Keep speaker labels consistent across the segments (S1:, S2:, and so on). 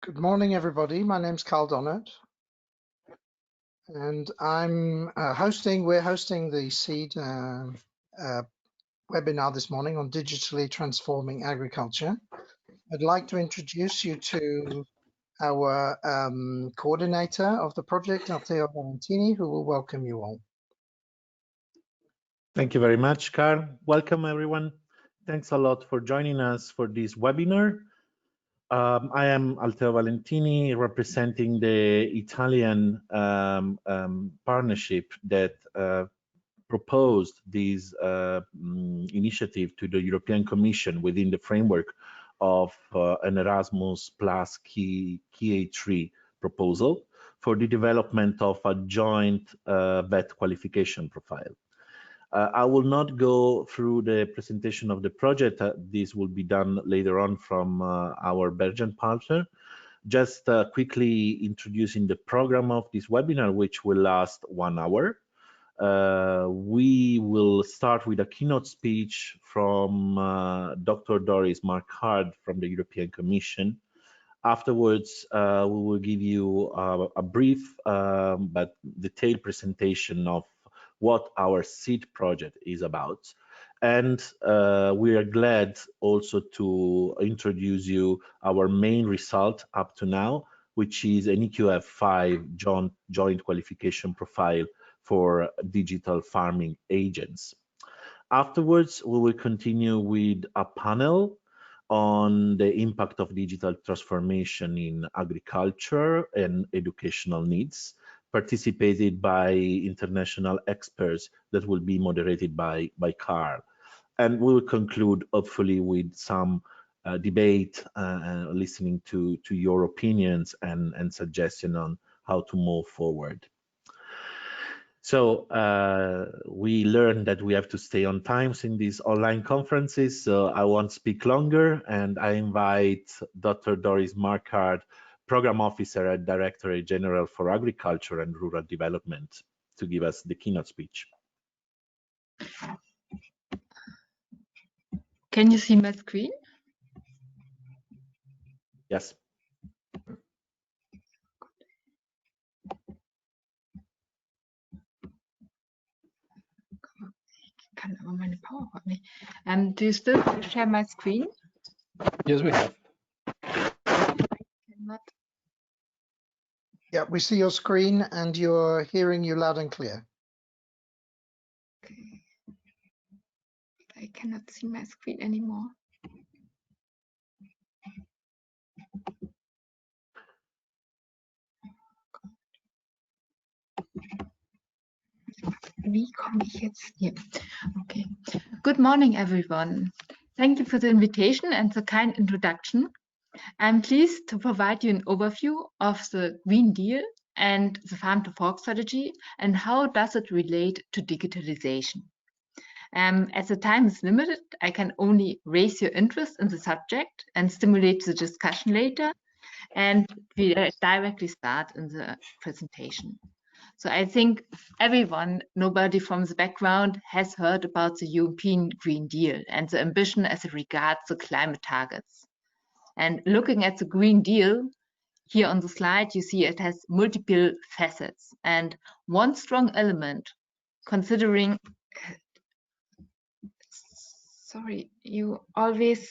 S1: Good morning, everybody. My name's Karl Donert, and we're hosting the SEED webinar this morning on digitally transforming agriculture. I'd like to introduce you to our coordinator of the project, Matteo Valentini, who will welcome you all.
S2: Thank you very much, Karl. Welcome, everyone. Thanks a lot for joining us for this webinar. I am Matteo Valentini, representing the Italian partnership that proposed this initiative to the European Commission within the framework of an Erasmus plus KA3 proposal for the development of a joint vet qualification profile. I will not go through the presentation of the project. This will be done later on from our Belgian partner. Just quickly introducing the program of this webinar, which will last 1 hour. We will start with a keynote speech from Dr. Doris MARQUARDT from the European Commission. Afterwards, we will give you a brief but detailed presentation of what our SEED project is about. And we are glad also to introduce you our main result up to now, which is an EQF-5 Joint Qualification Profile for digital farming agents. Afterwards, we will continue with a panel on the impact of digital transformation in agriculture and educational needs, participated by international experts that will be moderated by Karl. And we will conclude hopefully with some debate, listening to your opinions and suggestion on how to move forward. So we learned that we have to stay on times in these online conferences, so I won't speak longer, and I invite Dr. Doris MARQUARDT, Program Officer at Directorate-General for Agriculture and Rural Development, to give us the keynote speech.
S3: Can you see my screen?
S2: Yes.
S3: Kann aber meine PowerPoint nicht. Do you still share my screen?
S2: Yes, we have.
S3: Cannot.
S1: Yeah, we see your screen and you're hearing you loud and clear.
S3: Okay. I cannot see my screen anymore. Wie komme ich jetzt hier? Okay. Good morning, everyone. Thank you for the invitation and the kind introduction. I'm pleased to provide you an overview of the Green Deal and the Farm to Fork strategy and how does it relate to digitalization. As the time is limited, I can only raise your interest in the subject and stimulate the discussion later, and we directly start in the presentation. So I think everyone, nobody from the background, has heard about the European Green Deal and the ambition as it regards the climate targets. And looking at the Green Deal, here on the slide, you see it has multiple facets. And one strong element, considering, sorry, you always,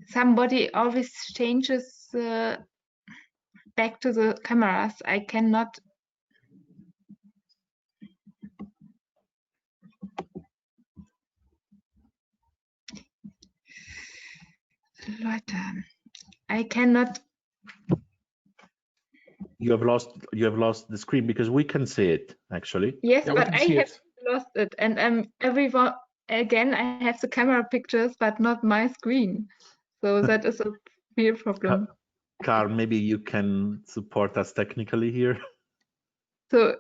S3: somebody always changes back to the cameras. I cannot. Leute, I cannot.
S2: You have lost the screen because we can see it actually.
S3: Yes,
S2: Yeah,
S3: but I have lost it, and everyone again. I have the camera pictures, but not my screen. So that is a real problem.
S2: Karl, maybe you can support us technically here.
S3: So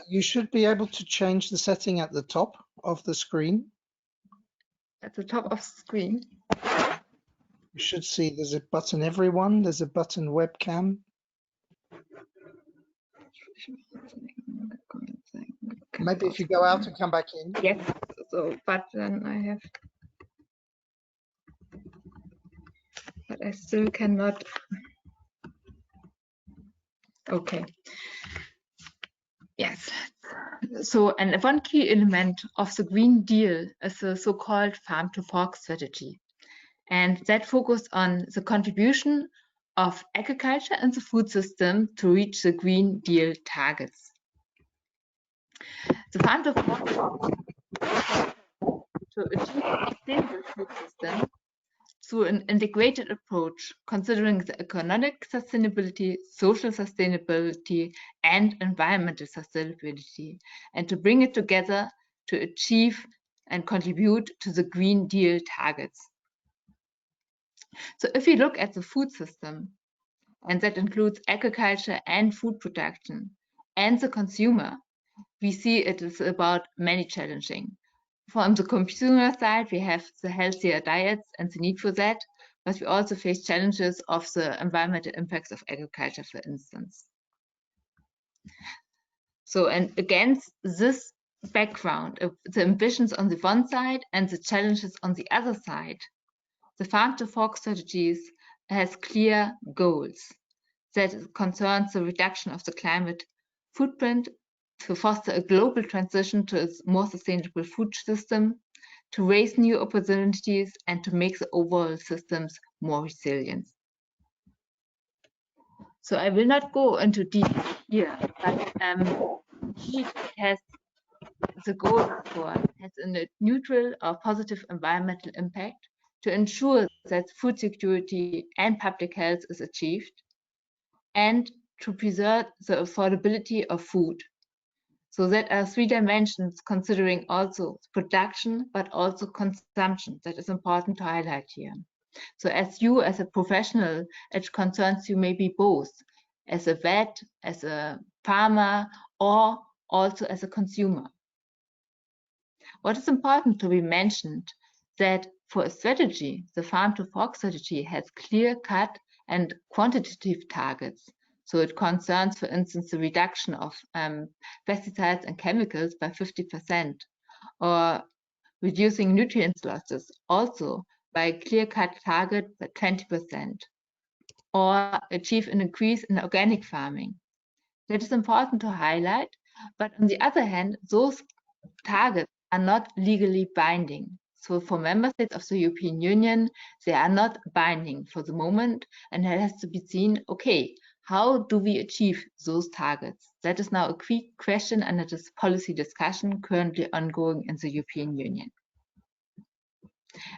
S1: You should be able to change the setting at the top of the screen.
S3: at the top of the screen.
S1: You should see there's a button everyone, there's a button webcam. Maybe if you go out and come back in.
S3: Yes, so but then I have, but I still cannot. Okay. Yes. So, and one key element of the Green Deal is the so-called farm to fork strategy. And that focused on the contribution of agriculture and the food system to reach the Green Deal targets. The farm to fork to achieve a sustainable food system through an integrated approach, considering the economic sustainability, social sustainability, and environmental sustainability, and to bring it together to achieve and contribute to the Green Deal targets. So if we look at the food system, and that includes agriculture and food production, and the consumer, we see it is about many challenging. From the consumer side, we have the healthier diets and the need for that, but we also face challenges of the environmental impacts of agriculture, for instance. So, and against this background of the ambitions on the one side and the challenges on the other side, the farm to fork strategies has clear goals that concerns the reduction of the climate footprint, to foster a global transition to a more sustainable food system, to raise new opportunities, and to make the overall systems more resilient. So I will not go into detail here, but it has the goal for has a neutral or positive environmental impact to ensure that food security and public health is achieved, and to preserve the affordability of food, So that are 3 dimensions considering also production, but also consumption. That is important to highlight here. So as you, as a professional, it concerns you maybe both, as a vet, as a farmer, or also as a consumer. What is important to be mentioned that for a strategy, the farm to fork strategy has clear-cut and quantitative targets. So it concerns, for instance, the reduction of pesticides and chemicals by 50%, or reducing nutrient losses also by clear-cut target by 20%, or achieve an increase in organic farming. That is important to highlight, but on the other hand, those targets are not legally binding. So for member states of the European Union, they are not binding for the moment, and it has to be seen, okay, how do we achieve those targets? That is now a key question, and it is policy discussion currently ongoing in the European Union.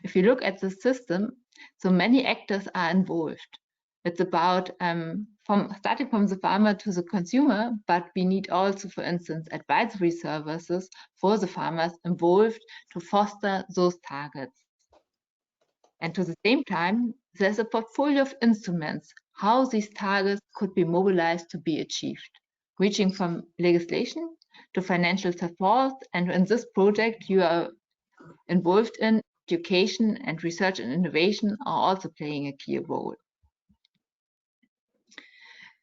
S3: If you look at the system, so many actors are involved. It's about starting from the farmer to the consumer, but we need also, for instance, advisory services for the farmers involved to foster those targets. And to the same time, there's a portfolio of instruments, how these targets could be mobilized to be achieved, reaching from legislation to financial support. And in this project, you are involved in education, and research and innovation are also playing a key role.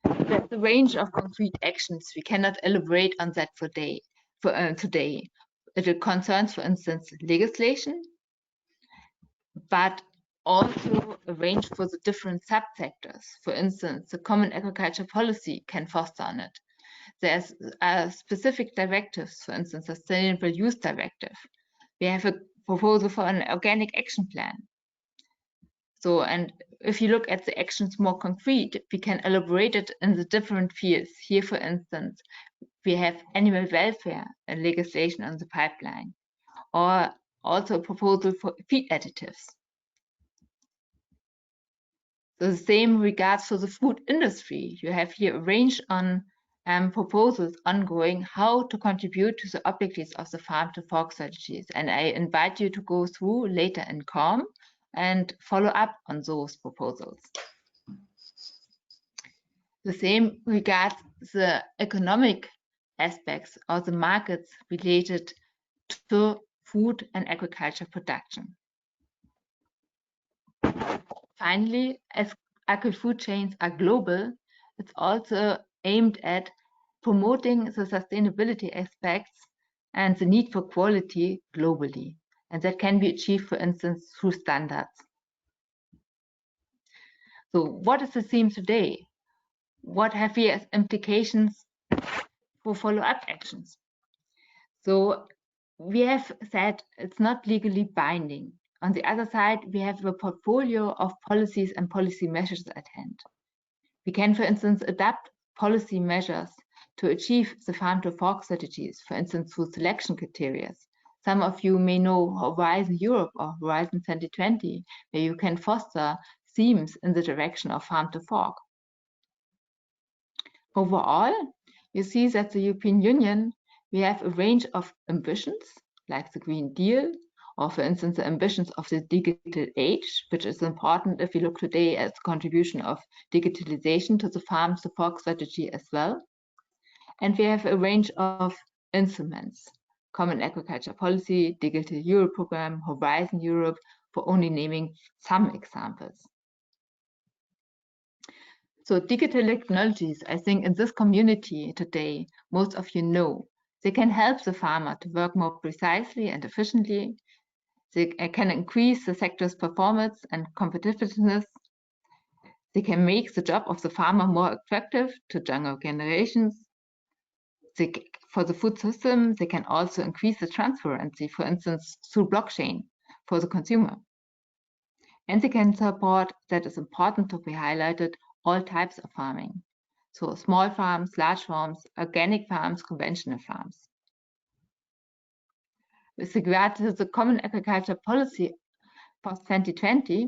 S3: There's a range of concrete actions. We cannot elaborate on that today. It concerns, for instance, legislation, but also a range for the different subsectors. For instance, the Common Agriculture Policy can foster on it. There's specific directives, for instance, Sustainable Use Directive. We have a proposal for an organic action plan. So, and if you look at the actions more concrete, we can elaborate it in the different fields. Here, for instance, we have animal welfare and legislation on the pipeline, or also a proposal for feed additives. So the same regards for the food industry. You have here a range on proposals ongoing how to contribute to the objectives of the farm to fork strategies. And I invite you to go through later in COM and follow up on those proposals. The same regards the economic aspects or the markets related to food and agriculture production. Finally, as agri-food chains are global, it's also aimed at promoting the sustainability aspects and the need for quality globally. And that can be achieved, for instance, through standards. So what is the theme today? What have we as implications for follow-up actions? So we have said it's not legally binding. On the other side, we have a portfolio of policies and policy measures at hand. We can, for instance, adapt policy measures to achieve the farm-to-fork strategies, for instance, through selection criteria. Some of you may know Horizon Europe or Horizon 2020, where you can foster themes in the direction of farm-to-fork. Overall, you see that the European Union, we have a range of ambitions, like the Green Deal, or for instance, the ambitions of the digital age, which is important if you look today at the contribution of digitalization to the farm-to-fork strategy as well. And we have a range of instruments, Common Agriculture Policy, Digital Europe Program, Horizon Europe, for only naming some examples. So digital technologies, I think in this community today, most of you know, they can help the farmer to work more precisely and efficiently. They can increase the sector's performance and competitiveness. They can make the job of the farmer more attractive to younger generations. For the food system, they can also increase the transparency, for instance, through blockchain for the consumer. And they can support, that is important to be highlighted, all types of farming. So small farms, large farms, organic farms, conventional farms. With regard to the Common Agriculture Policy post 2020,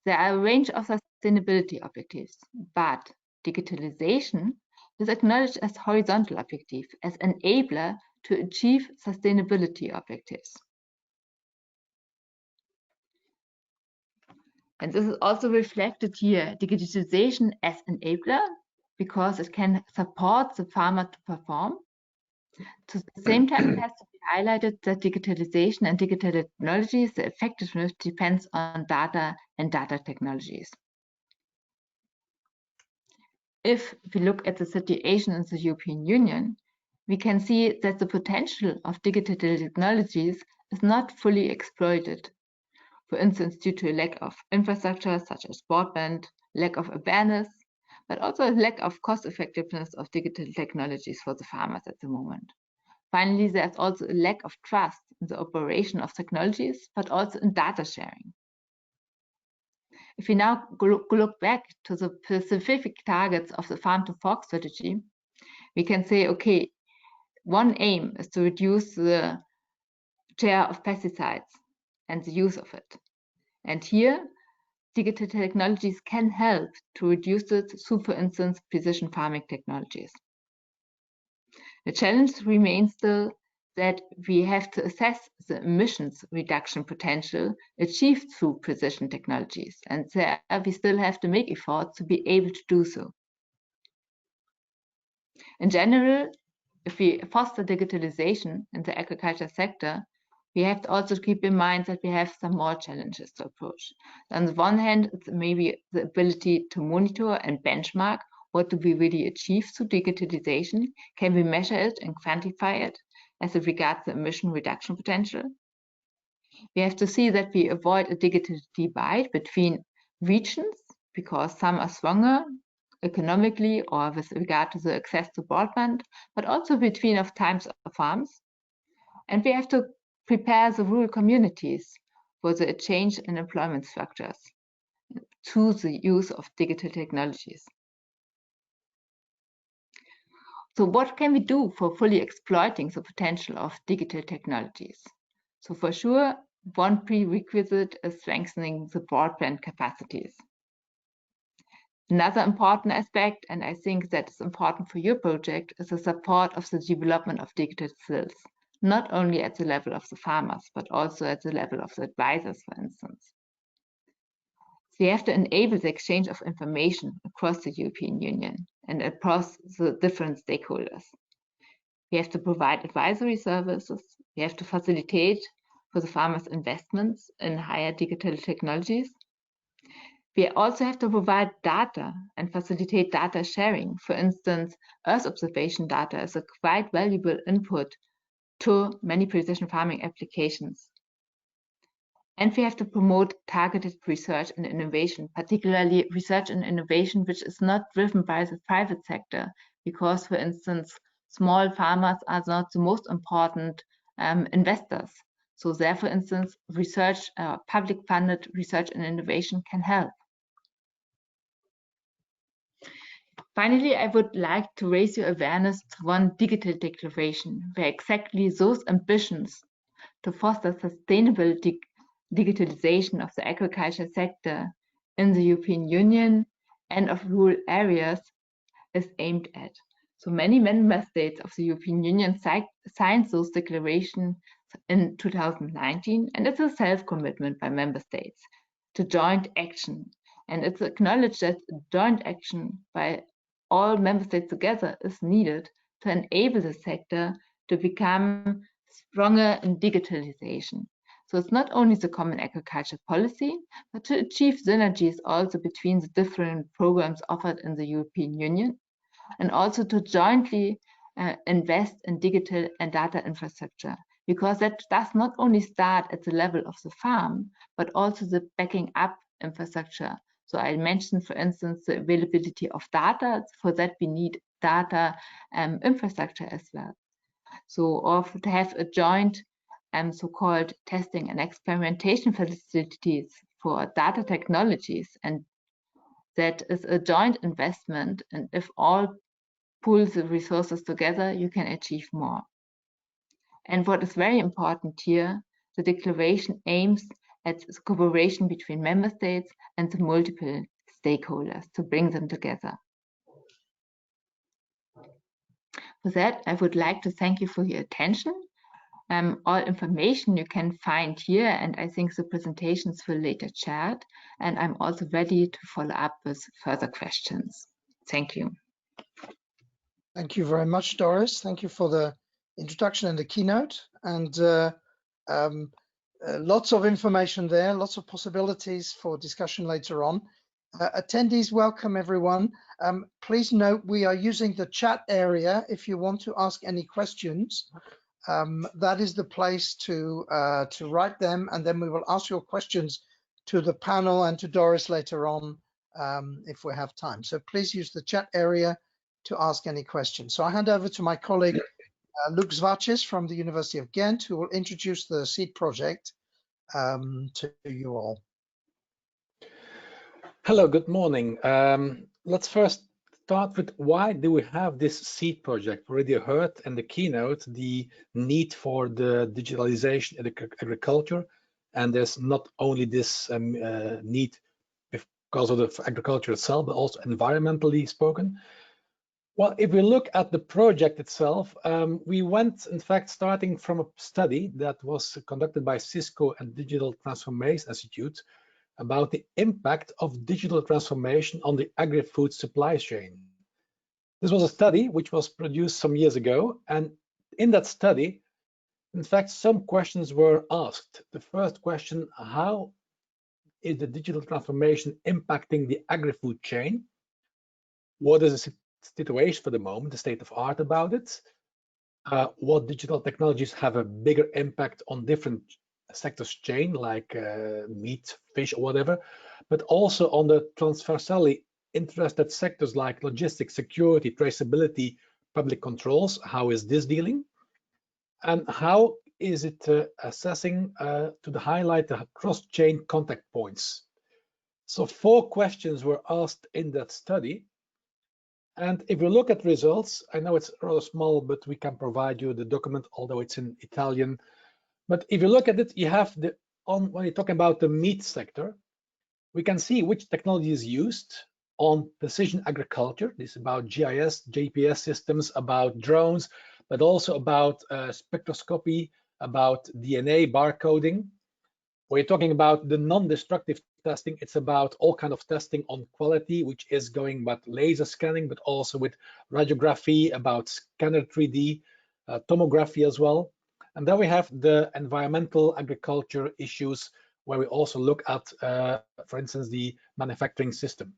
S3: there are a range of sustainability objectives, but digitalization is acknowledged as horizontal objective, as enabler to achieve sustainability objectives. And this is also reflected here, digitalization as enabler, because it can support the farmer to perform. At the same time, it has to be highlighted that digitalization and digital technologies, the effectiveness depends on data and data technologies. If we look at the situation in the European Union, we can see that the potential of digital technologies is not fully exploited. For instance, due to a lack of infrastructure such as broadband, lack of awareness, but also a lack of cost effectiveness of digital technologies for the farmers at the moment. Finally, there's also a lack of trust in the operation of technologies, but also in data sharing. If we now look back to the specific targets of the Farm to Fork strategy, we can say, okay, one aim is to reduce the share of pesticides and the use of it. And here, digital technologies can help to reduce it through, for instance, precision farming technologies. The challenge remains still that we have to assess the emissions reduction potential achieved through precision technologies, and there we still have to make efforts to be able to do so. In general, if we foster digitalization in the agriculture sector, we have to also keep in mind that we have some more challenges to approach. On the one hand, it's maybe the ability to monitor and benchmark what do we really achieve through digitalization? Can we measure it and quantify it as it regards the emission reduction potential? We have to see that we avoid a digital divide between regions, because some are stronger economically or with regard to the access to broadband, but also between of types of farms. And we have to prepare the rural communities for the change in employment structures through the use of digital technologies. So what can we do for fully exploiting the potential of digital technologies? So for sure, one prerequisite is strengthening the broadband capacities. Another important aspect, and I think that is important for your project, is the support of the development of digital skills, not only at the level of the farmers, but also at the level of the advisors, for instance. We have to enable the exchange of information across the European Union and across the different stakeholders. We have to provide advisory services. We have to facilitate for the farmers' investments in higher digital technologies. We also have to provide data and facilitate data sharing. For instance, Earth observation data is a quite valuable input to many precision farming applications. And we have to promote targeted research and innovation, particularly research and innovation which is not driven by the private sector, because, for instance, small farmers are not the most important investors. So there, for instance, research, public-funded research and innovation can help. Finally, I would like to raise your awareness to one digital declaration, where exactly those ambitions to foster sustainable digitalization of the agriculture sector in the European Union and of rural areas is aimed at. So many member states of the European Union signed those declarations in 2019, and it's a self-commitment by member states to joint action. And it's acknowledged that joint action by all member states together is needed to enable the sector to become stronger in digitalization. So it's not only the common agriculture policy, but to achieve synergies also between the different programs offered in the European Union, and also to jointly invest in digital and data infrastructure, because that does not only start at the level of the farm, but also the backing up infrastructure. So I mentioned, for instance, the availability of data. For that, we need data infrastructure as well. So, or to have a joint so-called testing and experimentation facilities for data technologies, and that is a joint investment, and if all pool the resources together, you can achieve more. And what is very important here, the declaration aims at the cooperation between member states and the multiple stakeholders to bring them together. For that, I would like to thank you for your attention. All information you can find here, and I think the presentations will later chat, and I'm also ready to follow up with further questions. Thank you.
S1: Thank you very much, Doris. Thank you for the introduction and the keynote, and lots of information there, lots of possibilities for discussion later on. Attendees, welcome everyone. Please note we are using the chat area if you want to ask any questions. That is the place to write them, and then we will ask your questions to the panel and to Doris later on if we have time. So please use the chat area to ask any questions. So I hand over to my colleague Luc Zwartjes from the University of Ghent, who will introduce the SEED project to you all.
S4: Hello, good morning. Let's first start with why do we have this SEED project? We already heard in the keynote the need for the digitalization in agriculture, and there's not only this need because of the agriculture itself, but also environmentally spoken. Well, if we look at the project itself, we went, in fact, starting from a study that was conducted by Cisco and Digital Transformation Institute about the impact of digital transformation on the agri-food supply chain. This was a study which was produced some years ago, and in that study, in fact, some questions were asked. The first question, how is the digital transformation impacting the agri-food chain? What is the situation for the moment, the state of art about it? What digital technologies have a bigger impact on different sectors chain, like meat, fish, or whatever, but also on the transversally interested sectors like logistics, security, traceability, public controls. How is this dealing? And how is it assessing to highlight the cross-chain contact points? So 4 questions were asked in that study. And if we look at results, I know it's rather small, but we can provide you the document, although it's in Italian. But if you look at it, you have when you're talking about the meat sector, we can see which technology is used on precision agriculture. This is about GIS, GPS systems, about drones, but also about spectroscopy, about DNA barcoding. When you're talking about the non-destructive testing, it's about all kind of testing on quality, which is going about laser scanning, but also with radiography, about scanner 3D, tomography as well. And then we have the environmental agriculture issues, where we also look at, for instance, the manufacturing system.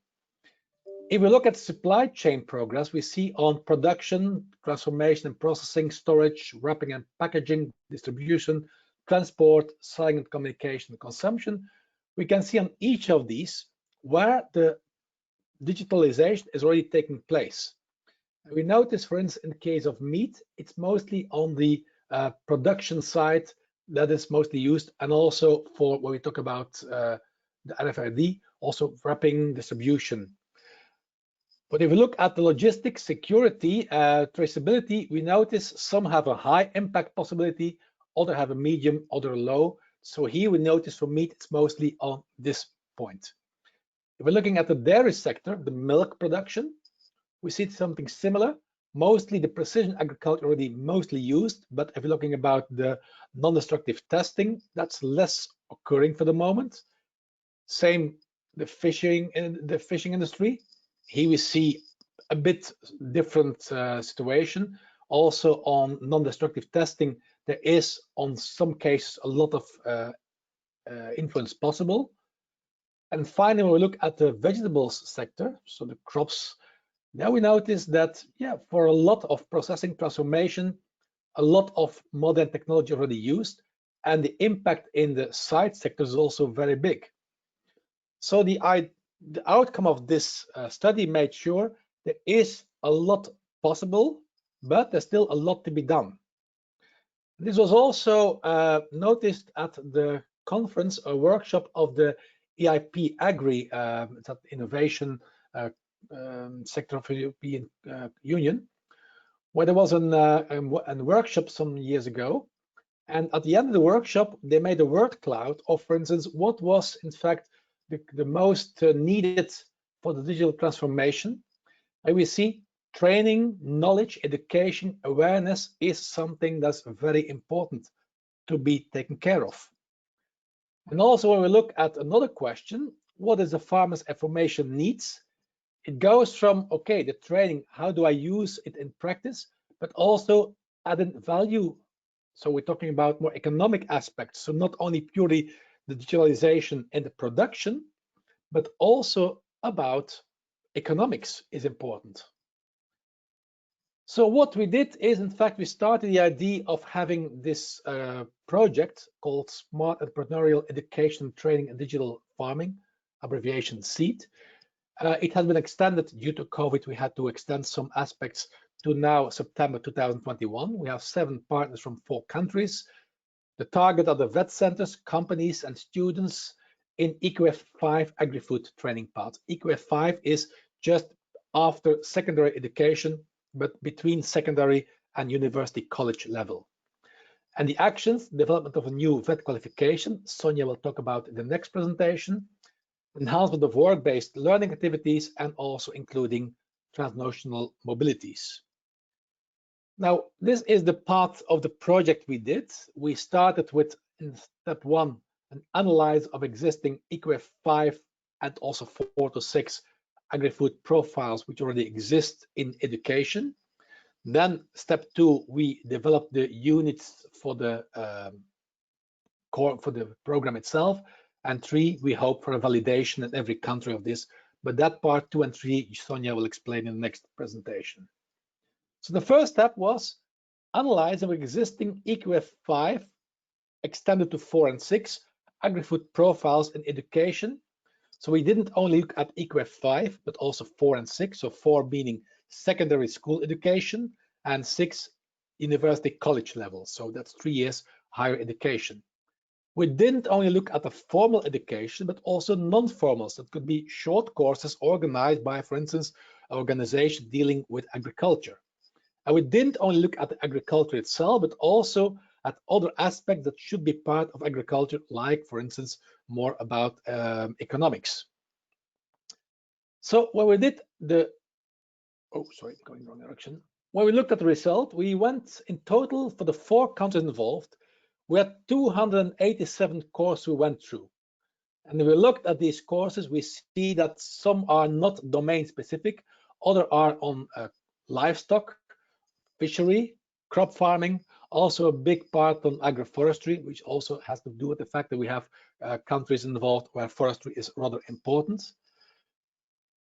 S4: If we look at supply chain progress, we see on production, transformation and processing, storage, wrapping and packaging, distribution, transport, selling and communication, and consumption, we can see on each of these where the digitalization is already taking place. We notice, for instance, in the case of meat, it's mostly on the production side that is mostly used, and also for when we talk about the RFID, also wrapping, distribution. But if we look at the logistics, security, traceability, we notice some have a high impact possibility, other have a medium, other low. So here we notice for meat, it's mostly on this point. If we're looking at the dairy sector, the milk production, we see something similar. Mostly the precision agriculture already mostly used, but if you're looking about the non-destructive testing, that's less occurring for the moment. Same the fishing industry. Here we see a bit different situation. Also on non-destructive testing, there is on some cases a lot of influence possible. And finally, when we look at the vegetables sector, so the crops, now we notice that, yeah, for a lot of processing transformation, a lot of modern technology already used, and the impact in the side sector is also very big. So the outcome of this study made sure there is a lot possible, but there's still a lot to be done. This was also noticed at the conference, a workshop of the EIP Agri, that innovation sector of the European Union, where there was a workshop some years ago. And at the end of the workshop, they made a word cloud of, for instance, what was in fact the most needed for the digital transformation. And we see training, knowledge, education, awareness is something that's very important to be taken care of. And also when we look at another question, what is the farmer's information needs? It goes from, okay, the training, how do I use it in practice, but also added value. So we're talking about more economic aspects. So not only purely the digitalization and the production, but also about economics is important. So what we did is, in fact, we started the idea of having this project called Smart Entrepreneurial Education, Training and Digital Farming, abbreviation SEED. It has been extended due to COVID. We had to extend some aspects to now September 2021. We have 7 partners from 4 countries. The target are the vet centers, companies and students in EQF-5 Agri-Food training paths. EQF-5 is just after secondary education, but between secondary and university college level. And the actions, development of a new vet qualification, Sonia will talk about in the next presentation, enhancement of work-based learning activities, and also including transnational mobilities. Now, this is the part of the project we did. We started with, in step 1, an analysis of existing EQF-5 and also 4 to 6 agri-food profiles which already exist in education. Then step 2, we developed the units for the core for the program itself. And 3, we hope for a validation in every country of this. But that part 2 and 3, Sonia will explain in the next presentation. So the first step was analyze our existing EQF-5 extended to 4 and 6 agri-food profiles in education. So we didn't only look at EQF-5, but also 4 and 6. So 4 meaning secondary school education and 6 university college level. So that's 3 years higher education. We didn't only look at the formal education, but also non-formals. That could be short courses organized by, for instance, an organization dealing with agriculture. And we didn't only look at the agriculture itself, but also at other aspects that should be part of agriculture, like, for instance, more about economics. So when we did the, going in the wrong direction. When we looked at the result, we went in total for the 4 countries involved. We had 287 courses we went through. And when we looked at these courses, we see that some are not domain specific, others are on livestock, fishery, crop farming, also a big part on agroforestry, which also has to do with the fact that we have countries involved where forestry is rather important.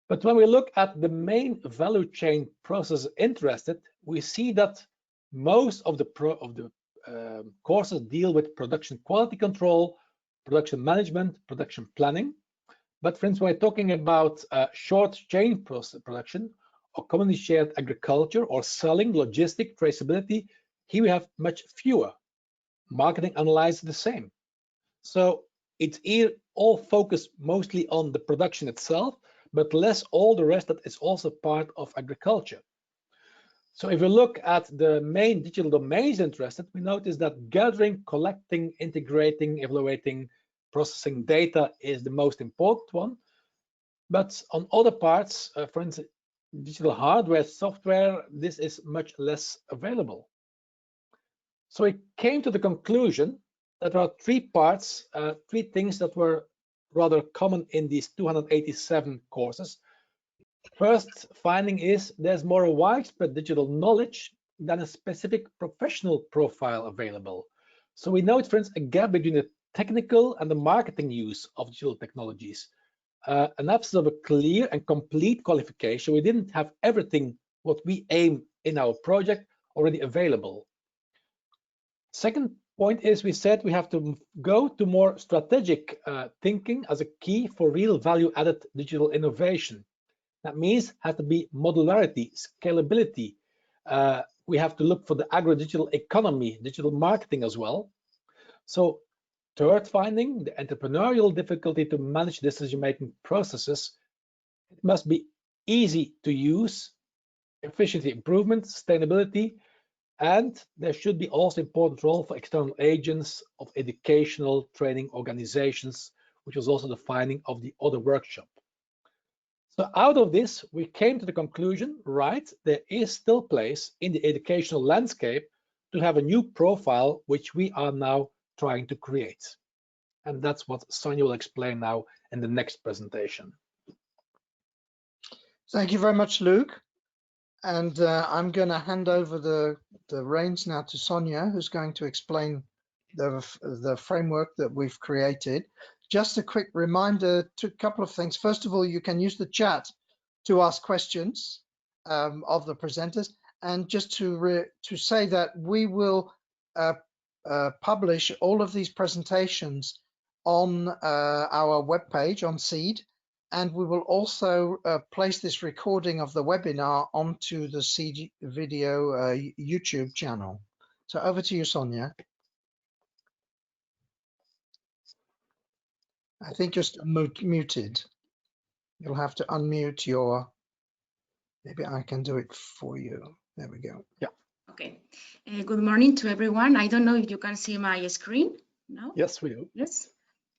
S4: But when we look at the main value chain process interested, we see that most of the courses deal with production quality control, production management, production planning. But for instance, when we're talking about short chain process production or commonly shared agriculture or selling, logistic, traceability, here we have much fewer. Marketing analysis the same. So it's here all focused mostly on the production itself, but less all the rest that is also part of agriculture. So if we look at the main digital domains interested, we notice that gathering, collecting, integrating, evaluating, processing data is the most important one. But on other parts, for instance, digital hardware, software, this is much less available. So we came to the conclusion that there are 3 parts, 3 things that were rather common in these 287 courses. First finding is there's more widespread digital knowledge than a specific professional profile available. So we note, for instance, a gap between the technical and the marketing use of digital technologies. An absence of a clear and complete qualification. We didn't have everything what we aim in our project already available. Second point is we said we have to go to more strategic thinking as a key for real value added digital innovation. That means has to be modularity, scalability. We have to look for the agro-digital economy, digital marketing as well. So third finding, the entrepreneurial difficulty to manage decision-making processes. It must be easy to use, efficiency improvement, sustainability, and there should be also important role for external agents of educational training organizations, which was also the finding of the other workshop. So out of this, we came to the conclusion, right, there is still place in the educational landscape to have a new profile, which we are now trying to create. And that's what Sonia will explain now in the next presentation.
S1: Thank you very much, Luc. And I'm going to hand over the reins now to Sonia, who's going to explain the framework that we've created. Just a quick reminder to a couple of things. First of all, you can use the chat to ask questions of the presenters. And just to say that we will publish all of these presentations on our webpage on SEED. And we will also place this recording of the webinar onto the SEED video YouTube channel. So over to you, Sonia. I think you're still muted. You'll have to unmute your, maybe I can do it for you. There we go.
S4: Yeah.
S5: Okay. Good morning to everyone. I don't know if you can see my screen now.
S4: Yes, we do.
S5: Yes.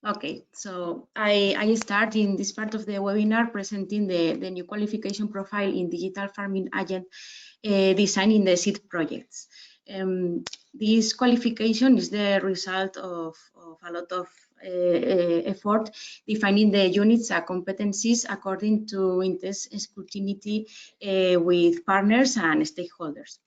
S5: Okay, so I start in this part of the webinar presenting the new qualification profile in digital farming agent design in the SEED projects. This qualification is the result of a lot of effort defining the units and competencies according to intense scrutiny with partners and stakeholders.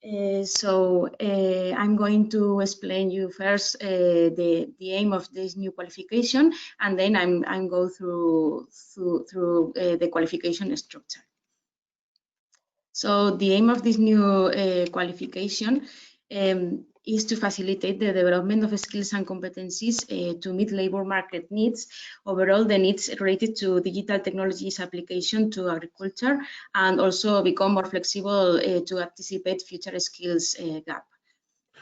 S5: I'm going to explain you first the aim of this new qualification, and then I'm go through the qualification structure. So the aim of this new qualification is to facilitate the development of skills and competencies to meet labor market needs, overall the needs related to digital technologies application to agriculture, and also become more flexible to anticipate future skills gap.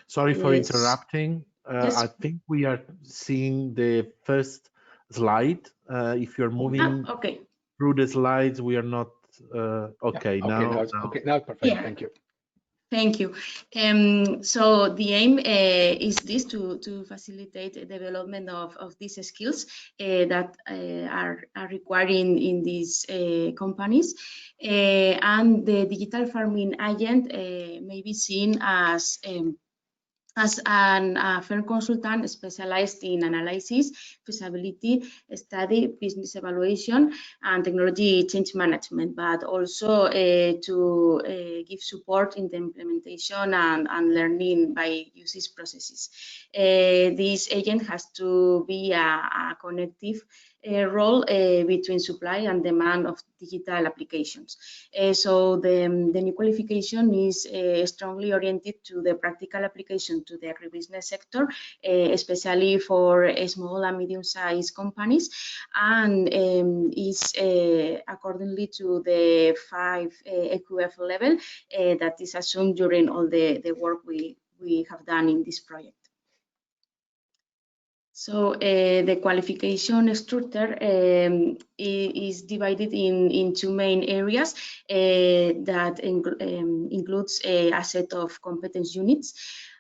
S2: Sorry for interrupting.
S5: Yes.
S2: I think we are seeing the first slide. If you're moving through the slides, we are not okay.
S4: Yeah, now perfect. Yeah. Thank you.
S5: Thank you. So the aim is this to facilitate the development of these skills that are required in these companies. And the digital farming agent may be seen as a firm consultant specialized in analysis, feasibility study, business evaluation, and technology change management, but also to give support in the implementation and learning by uses processes. This agent has to be a connective role between supply and demand of digital applications. So the new qualification is strongly oriented to the practical application to the agribusiness sector, especially for small and medium-sized companies, and is accordingly to the 5 EQF level that is assumed during all the work we have done in this project. So the qualification structure is divided in two main areas that includes a set of competence units.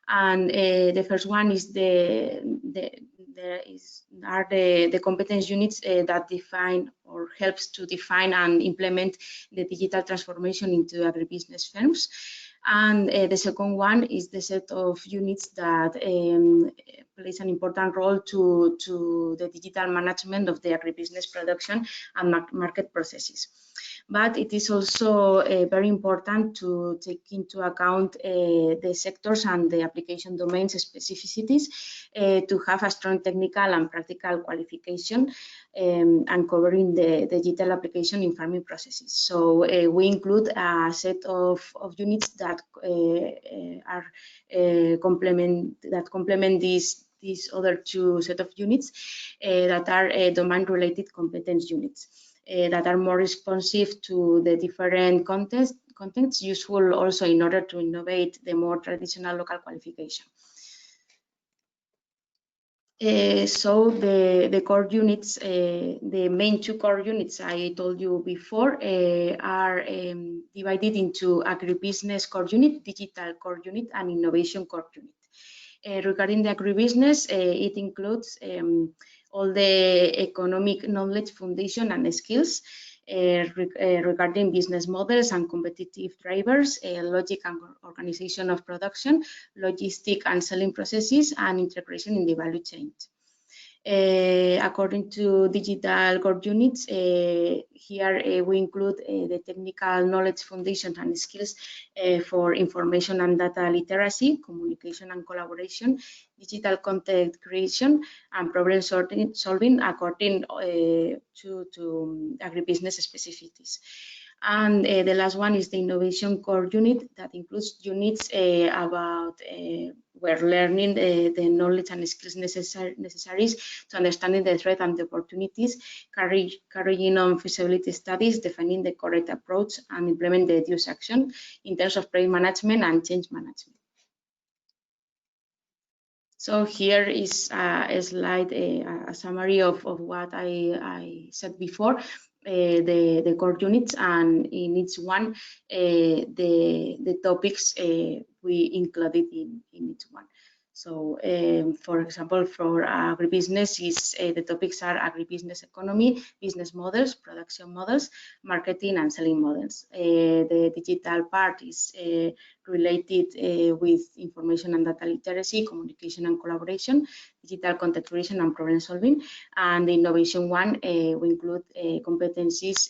S5: And the first one is the competence units that define or helps to define and implement the digital transformation into agribusiness firms. And the second one is the set of units that plays an important role to the digital management of the agribusiness production and market processes. But it is also very important to take into account the sectors and the application domains specificities to have a strong technical and practical qualification and covering the digital application in farming processes. So we include a set of units that complement these other two set of units that are domain-related competence units. That are more responsive to the different contexts, useful also in order to innovate the more traditional local qualification. So the core units, the main two core units I told you before are divided into agribusiness core unit, digital core unit, and innovation core unit. Regarding the agribusiness, it includes all the economic knowledge foundation and skills regarding business models and competitive drivers, logic and organization of production, logistic and selling processes, and integration in the value chain. According to digital core units, here we include the technical knowledge foundation and skills for information and data literacy, communication and collaboration, digital content creation, and problem solving according to agribusiness specificities. And the last one is the innovation core unit that includes units about where learning the knowledge and skills necessaries to understanding the threat and the opportunities, carrying on feasibility studies, defining the correct approach, and implement the use action in terms of project management and change management. So here is a slide, a summary of what I said before. The core units, and in each one the topics we included in each one. So for example, for agribusiness, the topics are agribusiness economy, business models, production models, marketing and selling models. The digital part is related with information and data literacy, communication and collaboration, digital content creation and problem solving. And the innovation one, we include competencies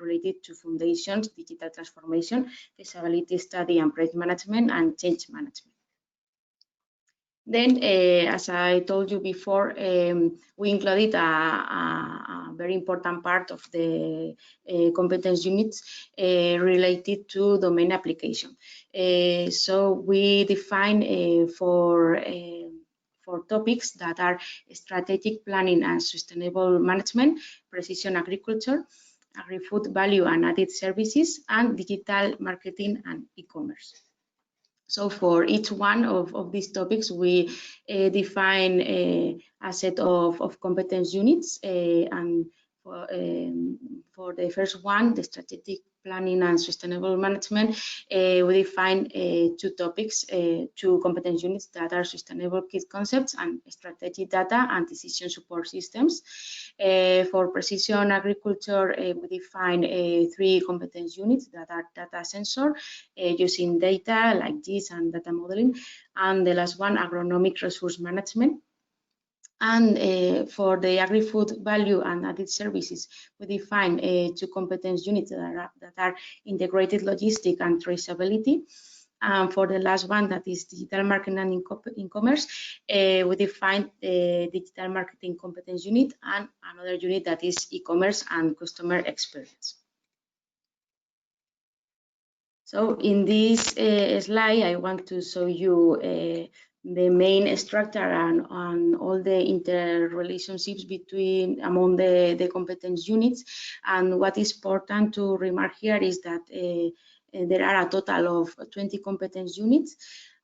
S5: related to foundations, digital transformation, feasibility study and project management, and change management. Then, as I told you before, we included a very important part of the competence units related to domain application. So we define for topics that are strategic planning and sustainable management, precision agriculture, agri-food value and added services, and digital marketing and e-commerce. So for each one of these topics, we define a set of competence units, and for the first one, the strategic planning and sustainable management, we define two topics, two competence units that are sustainable key concepts and strategic data and decision support systems. For precision agriculture, we define three competence units that are data sensor, using data like GIS and data modeling, and the last one, agronomic resource management. And for the agri-food value and added services, we define two competence units that are integrated logistic and traceability. And for the last one, that is digital marketing and e-commerce, we define the digital marketing competence unit and another unit that is e-commerce and customer experience. So in this slide, I want to show you the main structure and all the interrelationships among the competence units. And what is important to remark here is that there are a total of 20 competence units,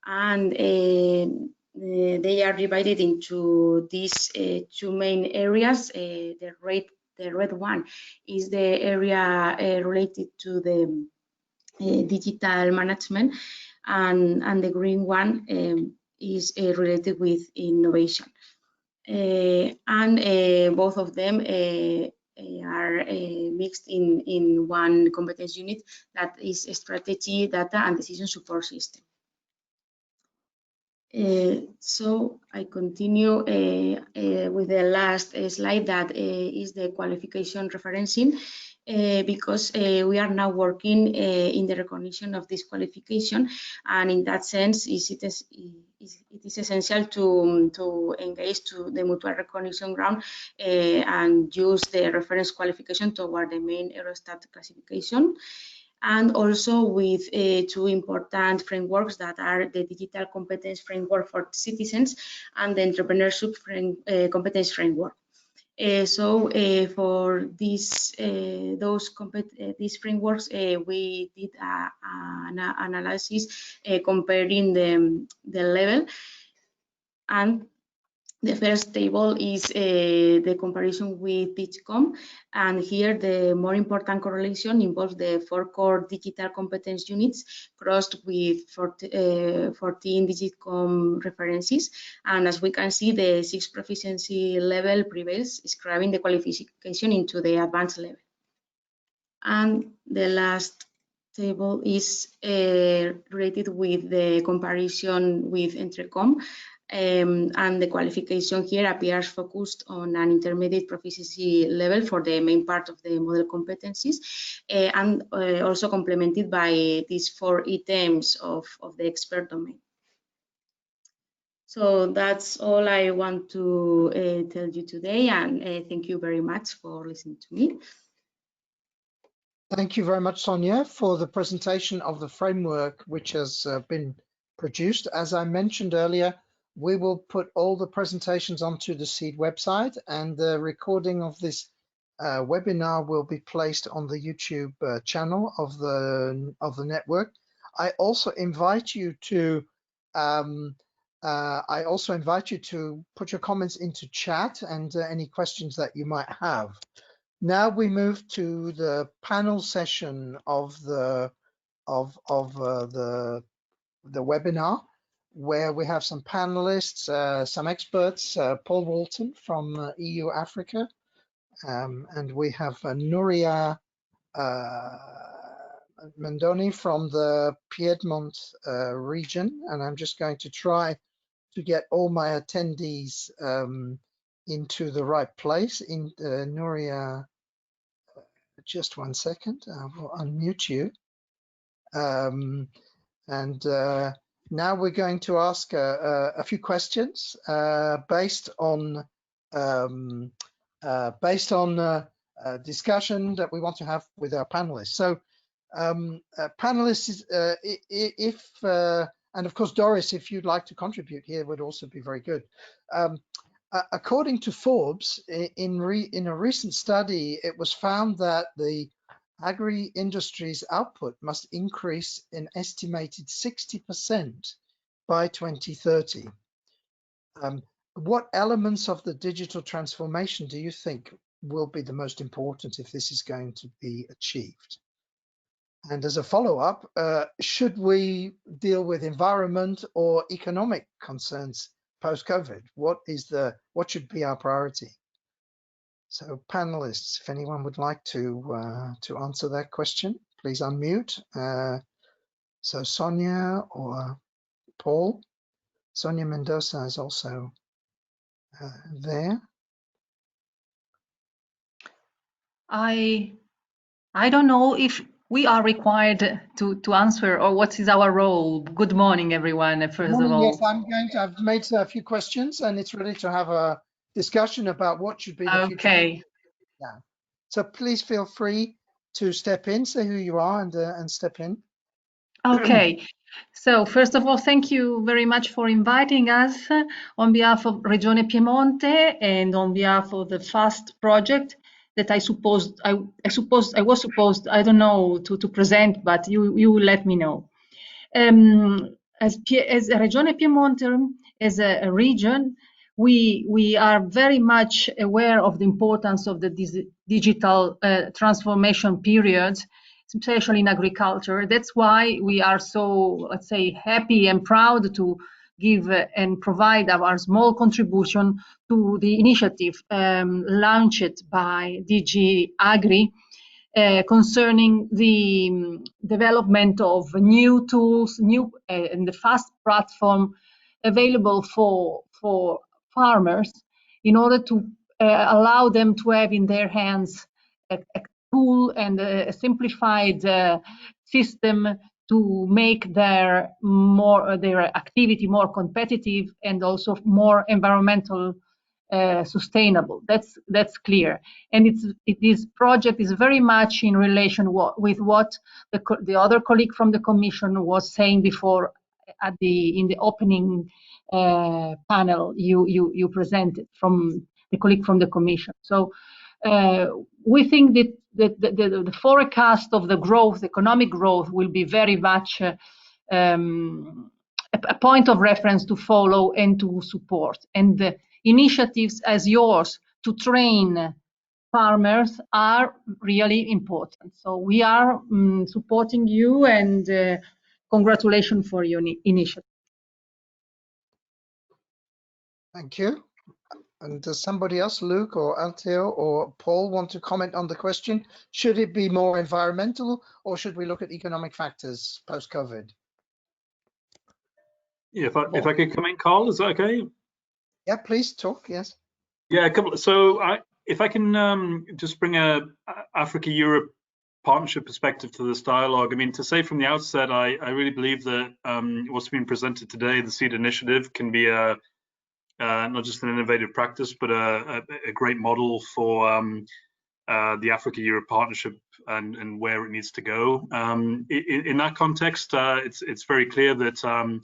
S5: and they are divided into these two main areas. The red one is the area related to the digital management, and the green one is related with innovation. And both of them are mixed in one competence unit, that is strategy, data, and decision support system. So I continue with the last slide, that is the qualification referencing, because we are now working in the recognition of this qualification, and in that sense, it is essential to engage to the mutual recognition ground and use the reference qualification toward the main Eurostat classification. And also with two important frameworks that are the Digital Competence Framework for Citizens and the Entrepreneurship Competence Framework. So for these frameworks, we did an analysis comparing the level, and the first table is the comparison with DIGCOM, and here the more important correlation involves the 4 core digital competence units crossed with 14 DIGCOM references, and as we can see, the 6 proficiency level prevails, describing the qualification into the advanced level. And the last table is related with the comparison with Entrecom. And the qualification here appears focused on an intermediate proficiency level for the main part of the model competencies, and also complemented by these 4 items of the expert domain. So that's all I want to tell you today, and thank you very much for listening to me.
S1: Thank you very much, Sonia, for the presentation of the framework which has been produced. As I mentioned earlier, we will put all the presentations onto the SEED website, and the recording of this webinar will be placed on the YouTube channel of the network. I also invite you to put your comments into chat and any questions that you might have. Now we move to the panel session of the webinar, where we have some panelists, some experts, Paul Walton from EU Africa, and we have Nuria Mingone from the Piedmont region, and I'm just going to try to get all my attendees into the right place. In Nuria, just 1 second, I will unmute you. Now we're going to ask a few questions based on discussion that we want to have with our panelists. So panelists, and of course, Doris, if you'd like to contribute here, would also be very good. According to Forbes, in a recent study, it was found that the agri-industry's output must increase an estimated 60% by 2030. What elements of the digital transformation do you think will be the most important if this is going to be achieved? And as a follow-up, should we deal with environment or economic concerns post-COVID? What should be our priority? So panelists, if anyone would like to answer that question, please unmute. So Sonia or Paul. Sonia Mendoza is also there.
S6: I don't know if we are required to answer, or what is our role. Good morning, everyone. First of all,
S1: yes, I've made a few questions, and it's ready to have a discussion about what should be the future.
S6: Okay.
S1: Yeah. So please feel free to step in, say who you are, and step in.
S6: Okay. So first of all, thank you very much for inviting us on behalf of Regione Piemonte and on behalf of the FAST project that I was supposed, I don't know, to present, but you will let me know. As Regione Piemonte, as a region, we are very much aware of the importance of the digital transformation period, especially in agriculture. That's why we are so, let's say, happy and proud to give and provide our small contribution to the initiative launched by DG Agri concerning the development of new tools, and the FAST platform available for farmers in order to allow them to have in their hands a tool and a simplified system to make their activity more competitive and also more environmental sustainable. That's clear, and this project is very much in relation with what the other colleague from the Commission was saying before in the opening panel you presented from the colleague from the Commission. So we think that the forecast of the growth, economic growth, will be very much a point of reference to follow and to support. And the initiatives as yours to train farmers are really important. So we are supporting you, and congratulations for your initiative.
S1: Thank you. And does somebody else, Luc or Alteo or Paul, want to comment on the question? Should it be more environmental, or should we look at economic factors post-COVID?
S7: Yeah, if I could come in, Karl, is that okay?
S1: Yeah, please talk. Yes.
S7: Yeah, a couple. So if I can just bring a Africa-Europe partnership perspective to this dialogue. I mean, to say from the outset, I really believe that what's been presented today, the SEED initiative, can be not just an innovative practice, but a great model for the Africa-Europe partnership and where it needs to go. In that context, it's very clear that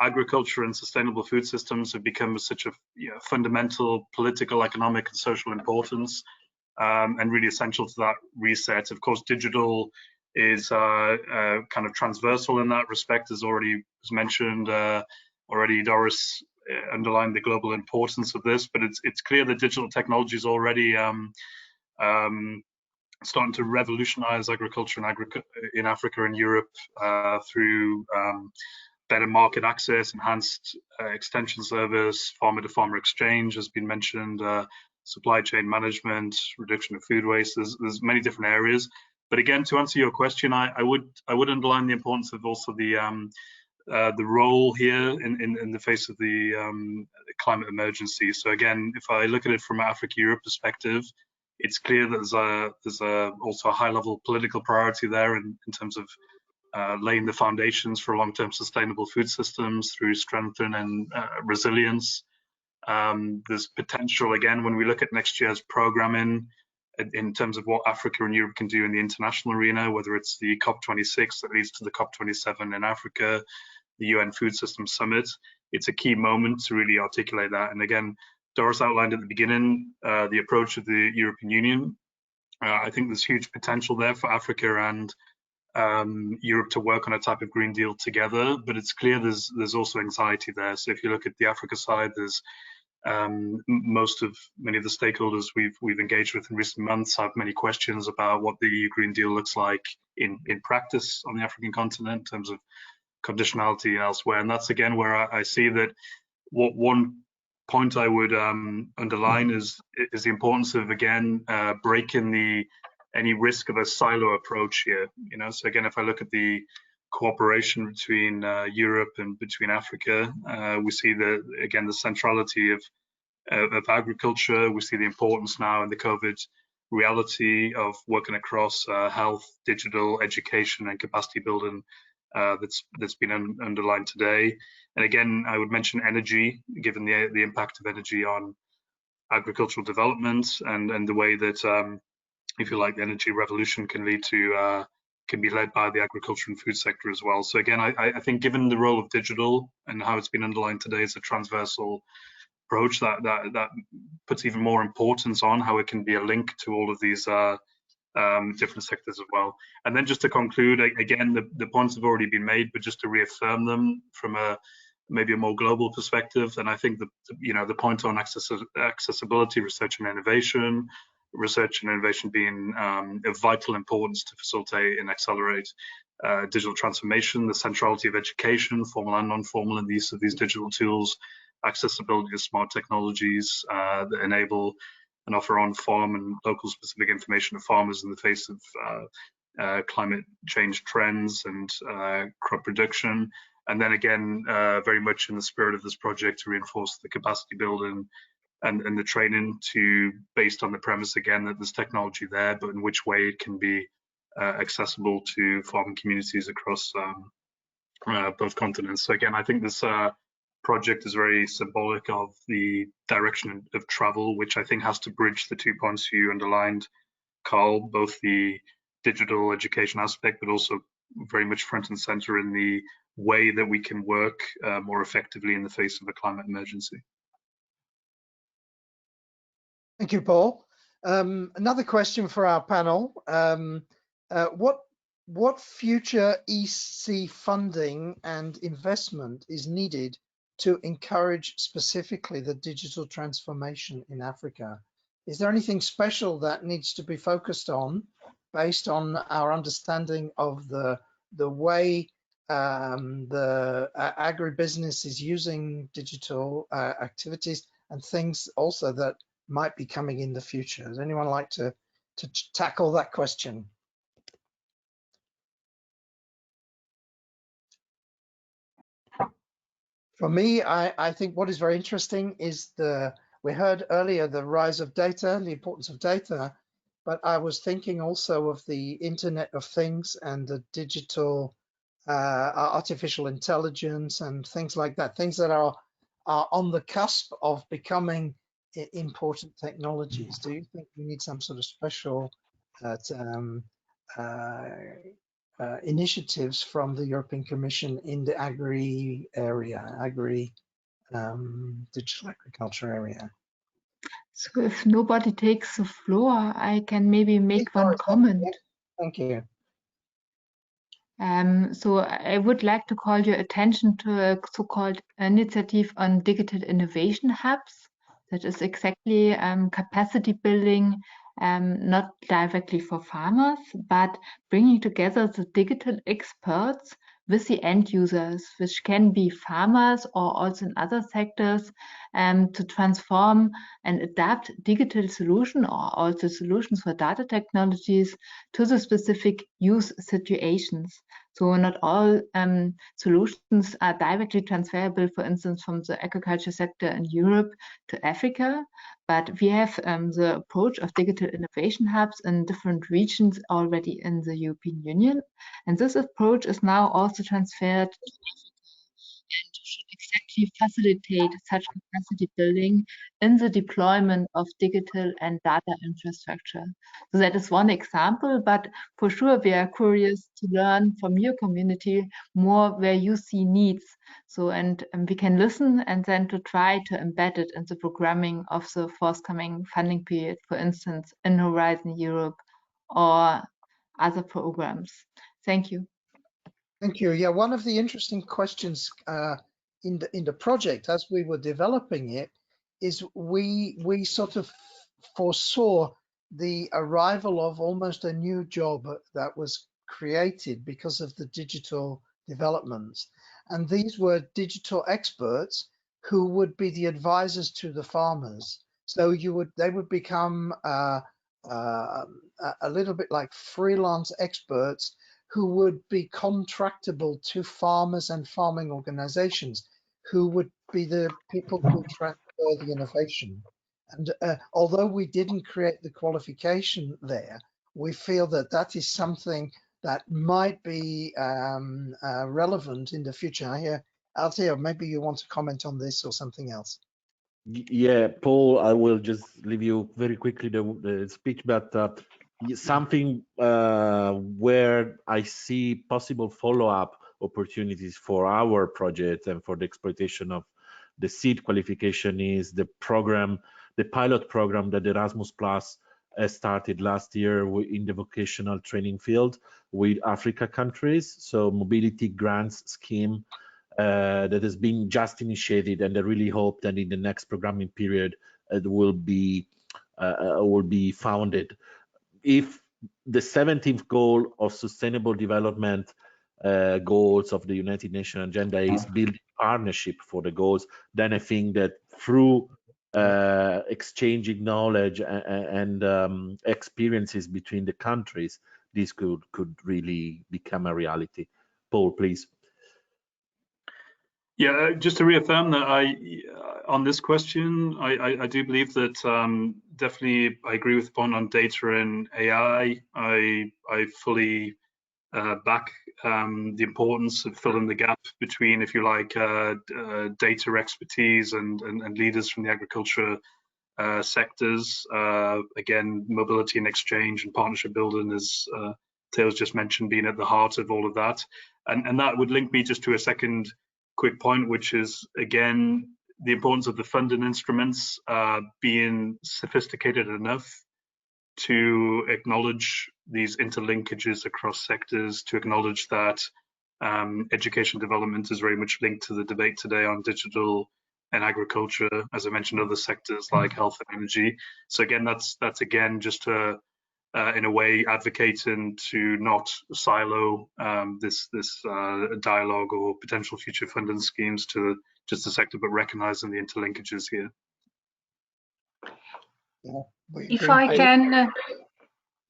S7: agriculture and sustainable food systems have become such a fundamental political, economic, and social importance, and really essential to that reset. Of course, digital is kind of transversal in that respect, as already was mentioned. Already Doris underlined the global importance of this, but it's clear that digital technology is already starting to revolutionize agriculture in Africa and Europe through better market access, enhanced extension service, farmer-to-farmer exchange has been mentioned, supply chain management, reduction of food waste. There's many different areas. But again, to answer your question, I would underline the importance of also the role here in the face of the climate emergency. So again, if I look at it from an Africa-Europe perspective, it's clear that there's also a high-level political priority there in terms of laying the foundations for long-term sustainable food systems through strengthening resilience. There's potential, again, when we look at next year's programming in terms of what Africa and Europe can do in the international arena, whether it's the COP26 that leads to the COP27 in Africa, the UN Food Systems Summit. It's a key moment to really articulate that. And again, Doris outlined at the beginning the approach of the European Union. I think there's huge potential there for Africa and Europe to work on a type of Green Deal together, but it's clear there's also anxiety there. So if you look at the Africa side, there's many of the stakeholders we've engaged with in recent months have many questions about what the EU Green Deal looks like in practice on the African continent in terms of conditionality elsewhere. And that's again where I see that one point I would underline is the importance of again breaking any risk of a silo approach here. So again, if I look at the cooperation between Europe and between Africa, we see the centrality of agriculture. We see the importance now in the COVID reality of working across health, digital, education, and capacity building that's been underlined today. And again, I would mention energy, given the impact of energy on agricultural development and the way that if you like, the energy revolution can be led by the agriculture and food sector as well. So again, I think given the role of digital and how it's been underlined today as a transversal approach, that puts even more importance on how it can be a link to all of these different sectors as well. And then just to conclude, again, the points have already been made, but just to reaffirm them from maybe a more global perspective. And I think the point on accessibility, research and innovation being of vital importance to facilitate and accelerate digital transformation, the centrality of education, formal and non-formal, in the use of these digital tools, accessibility to smart technologies that enable and offer on-farm and local specific information to farmers in the face of climate change trends and crop production. And then again, very much in the spirit of this project, to reinforce the capacity building and the training based on the premise again that there's technology there, but in which way it can be accessible to farming communities across both continents. So again, I think this project is very symbolic of the direction of travel, which I think has to bridge the 2 points you underlined, Karl, both the digital education aspect, but also very much front and center in the way that we can work more effectively in the face of a climate emergency.
S1: Thank you, Paul. Another question for our panel. What future EC funding and investment is needed to encourage specifically the digital transformation in Africa? Is there anything special that needs to be focused on based on our understanding of the way the agribusiness is using digital activities and things also that might be coming in the future. Does anyone like to tackle that question? For me, I think what is very interesting is we heard earlier the rise of data, the importance of data, but I was thinking also of the Internet of Things and the digital artificial intelligence and things like that, things that are on the cusp of becoming important technologies. Do you think we need some sort of special initiatives from the European Commission in the agri area, digital agriculture area?
S3: So if nobody takes the floor, I can maybe make one comment.
S1: Thank you.
S3: So I would like to call your attention to a so-called initiative on digital innovation hubs. That is exactly capacity building, not directly for farmers, but bringing together the digital experts with the end users, which can be farmers or also in other sectors, to transform and adapt digital solutions or also solutions for data technologies to the specific use situations. So not all solutions are directly transferable, for instance, from the agriculture sector in Europe to Africa, but we have the approach of digital innovation hubs in different regions already in the European Union. And this approach is now also transferred to Africa and should exactly facilitate such capacity building in the deployment of digital and data infrastructure. So that is one example, but for sure we are curious to learn from your community more where you see needs. So, and we can listen and then to try to embed it in the programming of the forthcoming funding period, for instance, in Horizon Europe or other programs. Thank you.
S1: Thank you. Yeah, one of the interesting questions in the project as we were developing it is we sort of foresaw the arrival of almost a new job that was created because of the digital developments, and these were digital experts who would be the advisors to the farmers. So they would become a little bit like freelance experts who would be contractable to farmers and farming organizations, who would be the people who transfer the innovation. And although we didn't create the qualification there, we feel that that is something that might be relevant in the future. I hear, Althea, maybe you want to comment on this or something else.
S2: Yeah, Paul, I will just leave you very quickly the speech, but something where I see possible follow-up opportunities for our project and for the exploitation of the seed qualification is the program, the pilot program that Erasmus Plus started last year in the vocational training field with Africa countries. So mobility grants scheme that has been just initiated, and I really hope that in the next programming period it will be founded. If the 17th goal of sustainable development goals of the United Nations agenda is building partnership for the goals, then I think that through exchanging knowledge and experiences between the countries, this could really become a reality. Paul, please.
S7: Yeah, just to reaffirm that on this question, I do believe that definitely I agree with the point on data and AI. I fully back the importance of filling the gap between, if you like, data expertise and leaders from the agriculture sectors. Again, mobility and exchange and partnership building, as Theo's just mentioned, being at the heart of all of that. And that would link me just to a second quick point, which is, again, the importance of the funding instruments being sophisticated enough to acknowledge these interlinkages across sectors, to acknowledge that education development is very much linked to the debate today on digital and agriculture, as I mentioned, other sectors like health and energy. So again, that's again just to in a way advocating to not silo this dialogue or potential future funding schemes to just the sector, but recognizing the interlinkages here.
S1: Yeah, we
S6: If
S1: agree.
S6: I can,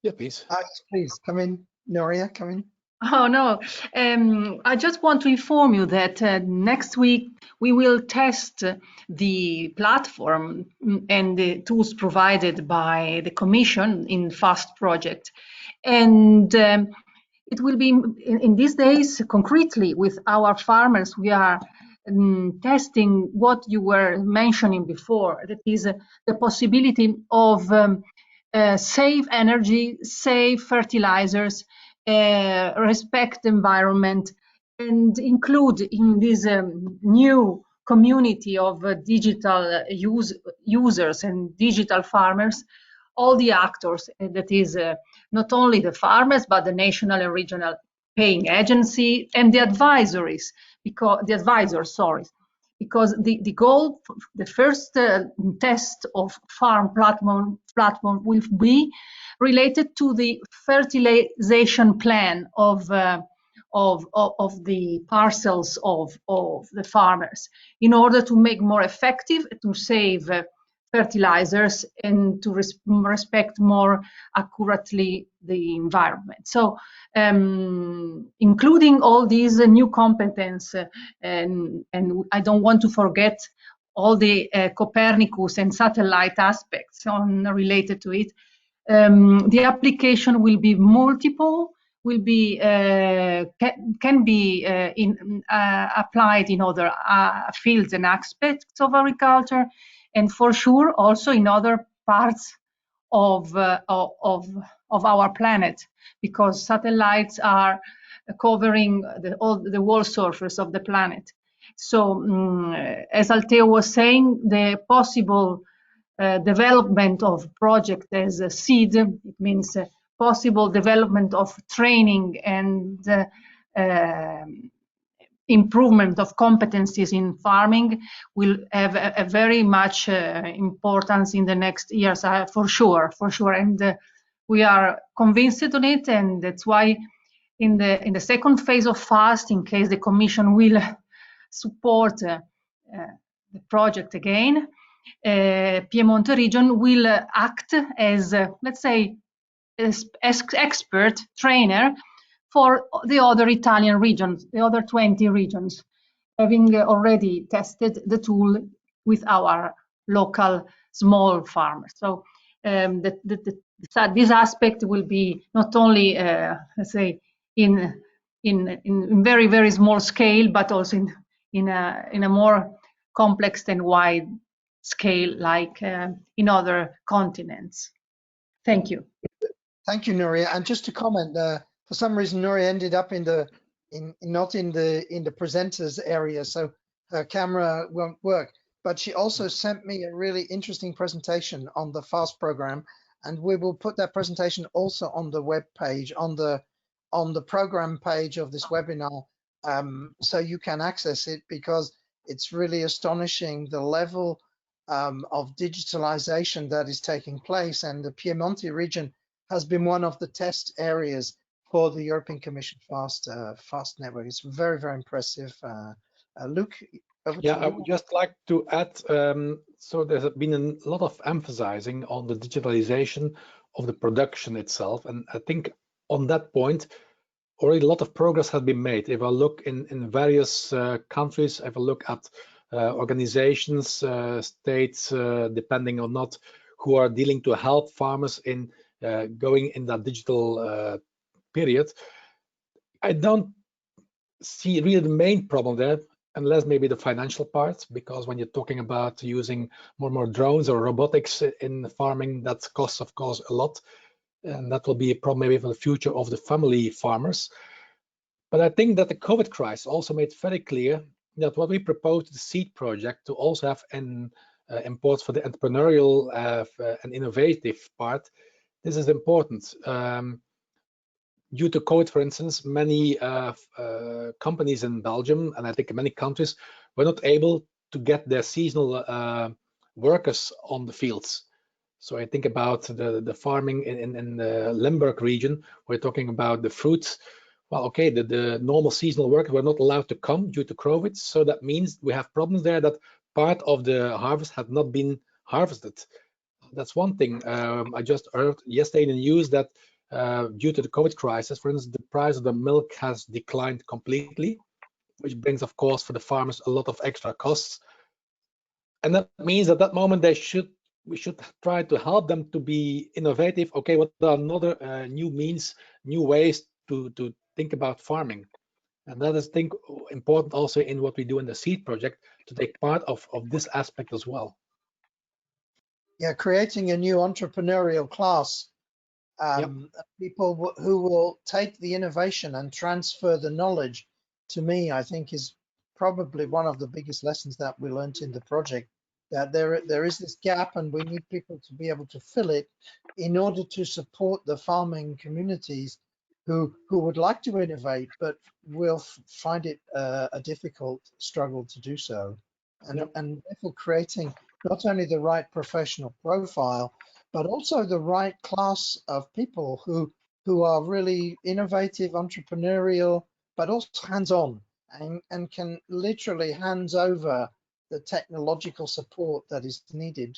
S4: Yeah, please.
S1: Please come in, Nuria, come in.
S6: oh no, I just want to inform you that next week we will test the platform and the tools provided by the Commission in FAST project. And it will be in these days, concretely with our farmers, we are testing what you were mentioning before, that is the possibility of save energy, save fertilizers, respect the environment, and include in this new community of digital users and digital farmers all the actors, that is not only the farmers, but the national and regional paying agency and the advisors, because the goal, the first test of farm platform will be related to the fertilization plan of the parcels of the farmers, in order to make more effective, to save fertilizers, and to respect more accurately the environment. So including all these new competence, and I don't want to forget all the Copernicus and satellite aspects related to it. The application will be multiple, will be can be applied in other fields and aspects of agriculture, and for sure also in other parts of our planet, because satellites are covering the whole surface of the planet. So as Alteo was saying, the possible development of project as a seed, it means possible development of training and improvement of competencies in farming will have a very much importance in the next years, for sure. And we are convinced on it, and that's why in the second phase of FAST, in case the Commission will support the project again, Piedmont Region will act as, let's say, as expert trainer for the other Italian regions, the other 20 regions, having already tested the tool with our local small farmers. So this aspect will be not only, let's say, in very, very small scale, but also in a more complex and wide scale, like in other continents. Thank you.
S1: Thank you, Nuria. And just to comment, for some reason, Nuria ended up not in the presenters area, so her camera won't work. But she also sent me a really interesting presentation on the FAST program, and we will put that presentation also on the web page, on the program page of this webinar, so you can access it, because it's really astonishing the level of digitalization that is taking place, and the Piedmont region has been one of the test areas for the European Commission FAST network. It's very, very impressive. Luc, over to you.
S4: I would just like to add, so there's been a lot of emphasizing on the digitalization of the production itself, and I think on that point already a lot of progress has been made. If I look in various countries, if I look at organizations, states, depending or not, who are dealing to help farmers in going in that digital period, I don't see really the main problem there, unless maybe the financial part, because when you're talking about using more and more drones or robotics in farming, that costs, of course, a lot. And that will be a problem maybe for the future of the family farmers. But I think that the COVID crisis also made very clear that what we proposed, the SEED project, to also have an import for the entrepreneurial and innovative part, this is important. Due to COVID, for instance, many companies in Belgium, and I think in many countries, were not able to get their seasonal workers on the fields. So I think about the farming in the Limburg region. We're talking about the fruits. Well, okay, the normal seasonal workers were not allowed to come due to COVID. So that means we have problems there, that part of the harvest had not been harvested. That's one thing. I just heard yesterday in the news that due to the COVID crisis, for instance, the price of the milk has declined completely, which brings, of course, for the farmers a lot of extra costs. And that means at that moment we should try to help them to be innovative. Okay, what are another new means, new ways to think about farming? And that is, I think, important also in what we do in the SEED project, to take part of this aspect as well.
S1: Yeah, creating a new entrepreneurial class, people who will take the innovation and transfer the knowledge. To me, I think is probably one of the biggest lessons that we learned in the project, that there is this gap and we need people to be able to fill it in order to support the farming communities who would like to innovate, but will find it a difficult struggle to do so. And therefore creating not only the right professional profile, but also the right class of people who are really innovative, entrepreneurial, but also hands-on and can literally hands over the technological support that is needed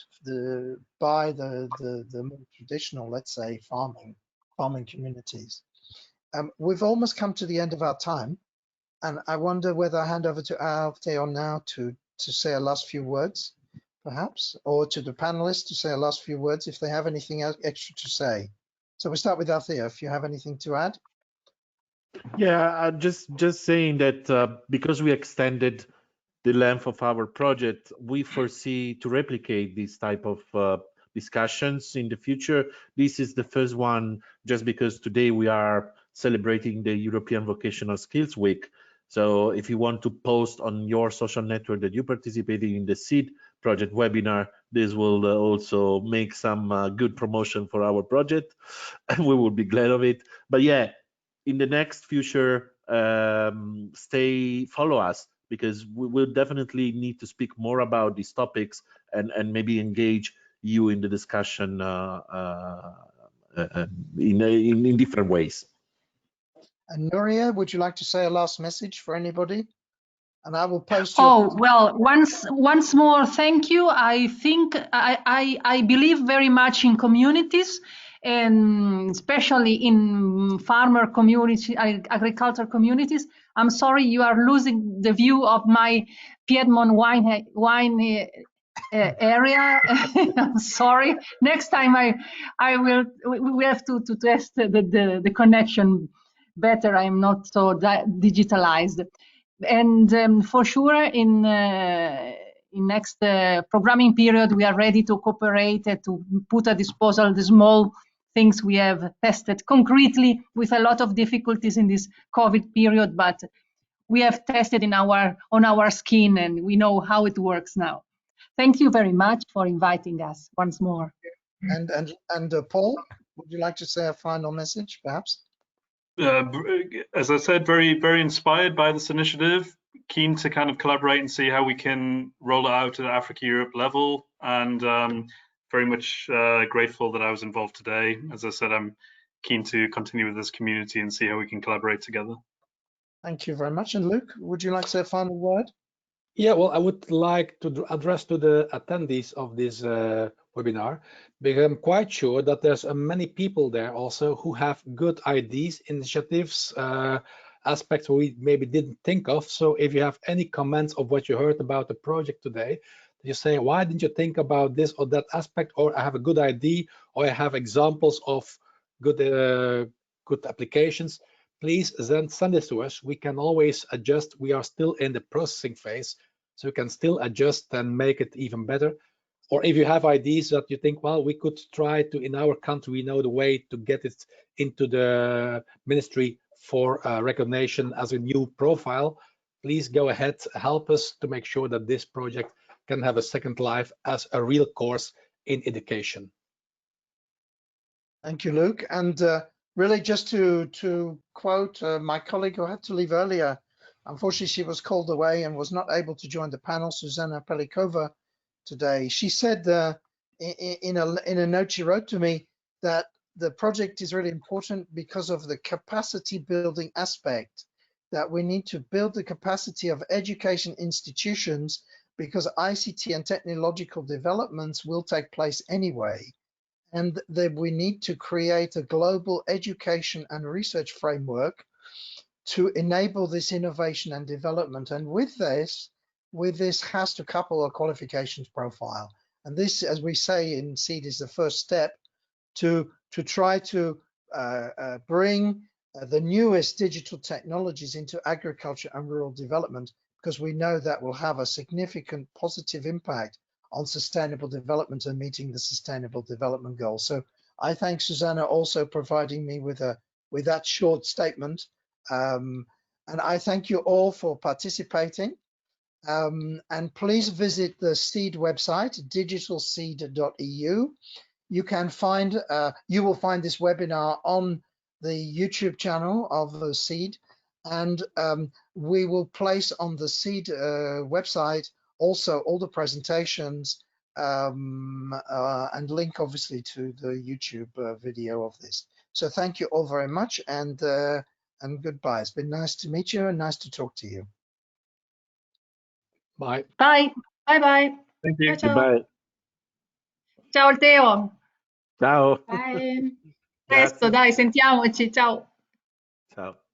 S1: by the more traditional, let's say, farming communities. We've almost come to the end of our time, and I wonder whether I hand over to Altheo now to say a last few words, perhaps, or to the panelists to say a last few words if they have anything else extra to say. So we start with Altheo, if you have anything to add.
S2: Yeah, just saying that because we extended the length of our project, we foresee to replicate this type of discussions in the future. This is the first one just because today we are celebrating the European Vocational Skills Week. So if you want to post on your social network that you participated in the SEED project webinar, this will also make some good promotion for our project, and we will be glad of it. But yeah, in the next future, follow us, because we will definitely need to speak more about these topics and maybe engage you in the discussion in different ways.
S1: And Nuria, would you like to say a last message for anybody? And I will post
S6: your... well, once more, thank you. I think I believe very much in communities, and especially in farmer community, agriculture communities. I'm sorry you are losing the view of my Piedmont wine area. I'm sorry. Next time we have to test the connection better. I'm not so digitalized. And for sure, in next programming period, we are ready to cooperate to put at disposal the small things we have tested concretely with a lot of difficulties in this COVID period, but we have tested on our skin, and we know how it works now. Thank you very much for inviting us once more.
S1: And Paul, would you like to say a final message, perhaps?
S7: As I said, very, very inspired by this initiative, keen to kind of collaborate and see how we can roll it out at the Africa-Europe level, and very much grateful that I was involved today. As I said, I'm keen to continue with this community and see how we can collaborate together.
S1: Thank you very much. And Luc, would you like to say a final word?
S4: Yeah, well, I would like to address to the attendees of this webinar, because I'm quite sure that there's many people there also who have good ideas, initiatives, aspects we maybe didn't think of. So if you have any comments of what you heard about the project today, you say, why didn't you think about this or that aspect, or I have a good idea, or I have examples of good applications, please then send this to us. We can always adjust. We are still in the processing phase, so we can still adjust and make it even better. Or if you have ideas that you think, well, we could try to, in our country, we know the way to get it into the ministry for recognition as a new profile, please go ahead, help us to make sure that this project can have a second life as a real course in education.
S1: Thank you, Luc. And really just to quote my colleague who had to leave earlier, unfortunately she was called away and was not able to join the panel, Susanna Pelikova, today. She said in a note she wrote to me that the project is really important because of the capacity building aspect, that we need to build the capacity of education institutions because ICT and technological developments will take place anyway, and that we need to create a global education and research framework to enable this innovation and development. And with this has to couple a qualifications profile. And this, as we say in SEED, is the first step to try to bring the newest digital technologies into agriculture and rural development, because we know that will have a significant positive impact on sustainable development and meeting the sustainable development goals. So I thank Susanna also providing me with that short statement. And I thank you all for participating. And please visit the SEED website, digitalseed.eu. You can find, you will find this webinar on the YouTube channel of the SEED, and we will place on the SEED website also all the presentations and link obviously to the YouTube video of this. So thank you all very much, and goodbye. It's been nice to meet you and nice to talk to you.
S4: Bye.
S6: Bye. Bye bye.
S7: Thank you.
S6: Ciao, ciao.
S2: Goodbye.
S6: Ciao Teo.
S2: Ciao.
S3: Bye.
S6: Presto,
S2: Grazie.
S6: dai, sentiamoci. Ciao.
S2: Ciao.